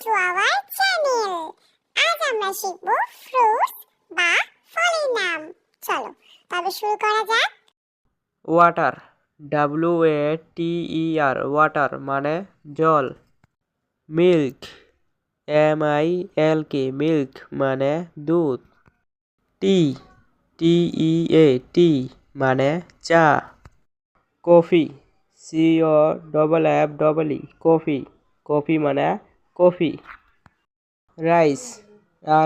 To our channel. আজ আমরা শিখব ফ্রুটস বা ফলের নাম। চলো তবে শুরু করা যাক। ওয়াটার, WATER, ওয়াটার মানে জল। মিল্ক, MILK, মিল্ক মানে দুধ। টি, TEA, টি মানে চা। কফি, COFFE, কফি, কফি মানে কফি। রাইস,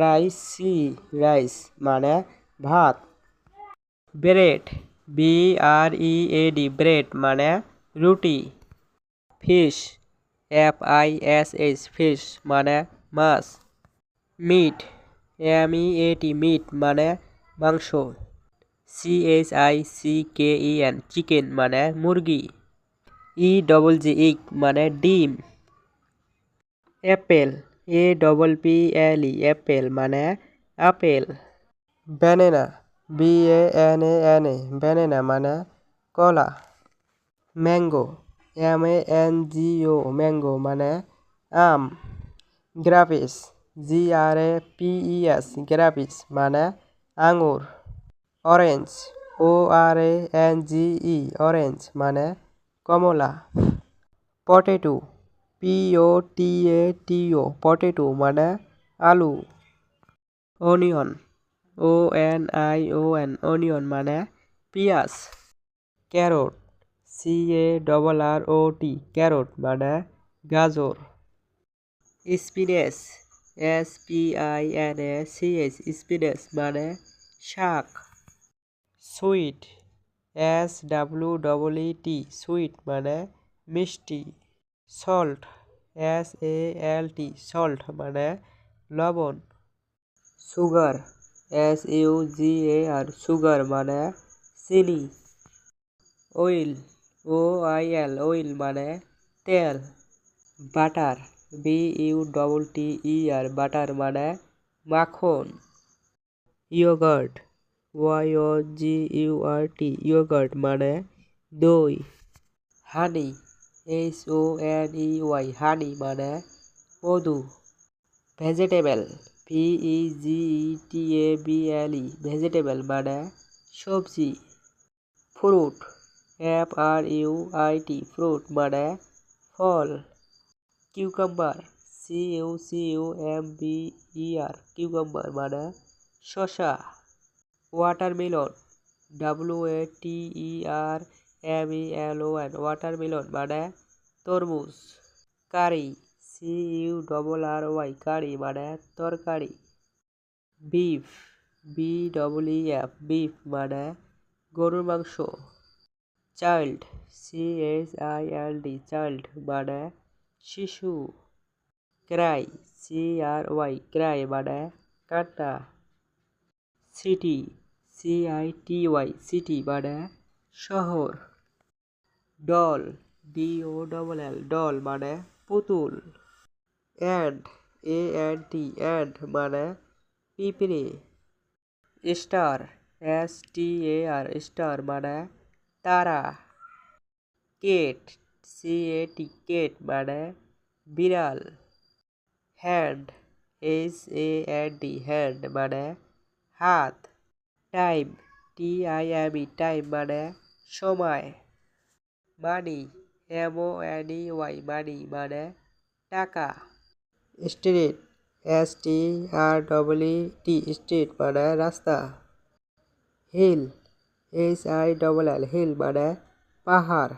RIC, রাইস মানে ভাত। ব্রেড, BREAD, ব্রেড মানে রুটি। ফিশ, FISH, ফিশ মানে মাছ। মিট, MEAT, মিট মানে মাংস। CHICKEN, চিকেন মানে মুরগি। EGG, ইগ মানে ডিম। অ্যাপেল, APPLE, অ্যাপেল মানে আপেল। ব্যানানা, BANANA, ব্যানানা মানে কলা। ম্যাঙ্গো, MANGO, ম্যাঙ্গো মানে আম। গ্রাপেস, GRAPES, গ্রাপিস মানে আঙুর। অরেঞ্জ, ORANGE, অরেঞ্জ মানে কমলা। পটেটো, POTATO, পটেটো মানে আলু। অনিয়ন, ONION, অনিয়ন মানে পেঁয়াজ। ক্যারট, CARROT, ক্যারট মানে গাজর। স্পিনাচ, SPINACH, স্পিনাচ মানে শাক। সুইট, SWEET, সুইট মানে মিষ্টি। সল্ট, SALT, সল্ট মানে লবণ। সুগার, SUGAR, সুগার মানে চিনি। অয়েল, OIL, অয়েল মানে তেল। বাটার, BUTTER, বাটার মানে মাখন। ইয়োগার্ট, YOGURT, ইয়োগার্ট মানে দই। হানি, HONEY, হানি মানে মধু। ভেজিটেবল, VEGETABLE, ভেজিটেবল মানে সবজি। ফ্রুট, FRUIT, ফ্রুট মানে ফল। কিউকাম্বার, CUCUMBER, কিউকাম্বার মানে শসা। ওয়াটারমেলন, WATERMELON, ওয়াটারমেলন মানে তরমুজ। কারি, CURRY, কারি মানে তরকারি। বিফ, BEEF, বিফ মানে গরুর মাংস। চাইল্ড, CHILD, চাইল্ড মানে শিশু। ক্রাই, CRY, ক্রাই মানে কান্না। সিটি, CITY, সিটি মানে শহর। ডল, DOLL, ডল মানে পুতুল। অ্যান্ট, ANT, অ্যান্ট মানে পিঁপড়ে। স্টার, STAR, স্টার মানে তারা। কেট, CAT, কেট মানে বিড়াল। হ্যান্ড, HAND, হ্যান্ড মানে হাত। টাইম, TIME, টাইম মানে সময়। মানি, MONEY, মানি মানে টাকা। স্ট্রিট, STREET, স্ট্রিট মানে রাস্তা। হিল, HILL, হিল মানে পাহাড়।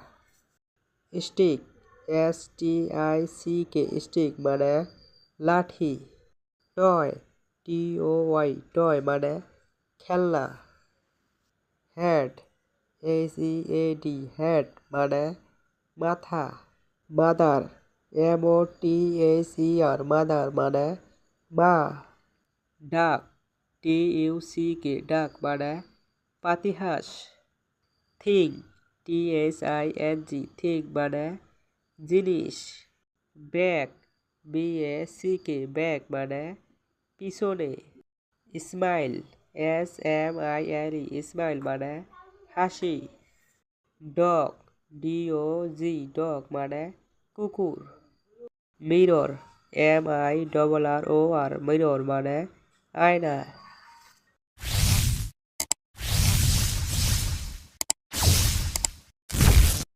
স্টিক, STICK, স্টিক মানে লাঠি। টয়, TOY, টয় মানে খেলনা। হেড, HEAD, হেড মানে মাথা। মাদার, MOTHER, মাদার মানে মা। ডাক, TUCK, ডাক মানে পাতিহাঁস। থিং, THING, থিং মানে জিনিস। ব্যাগ, BACK, ব্যাগ মানে পিছনে। স্মাইল, SMILE, স্মাইল মানে হাসি। ডগ, DOG, ডগ মানে কুকুর। মিরর, MIRROR মিরর মানে আয়না।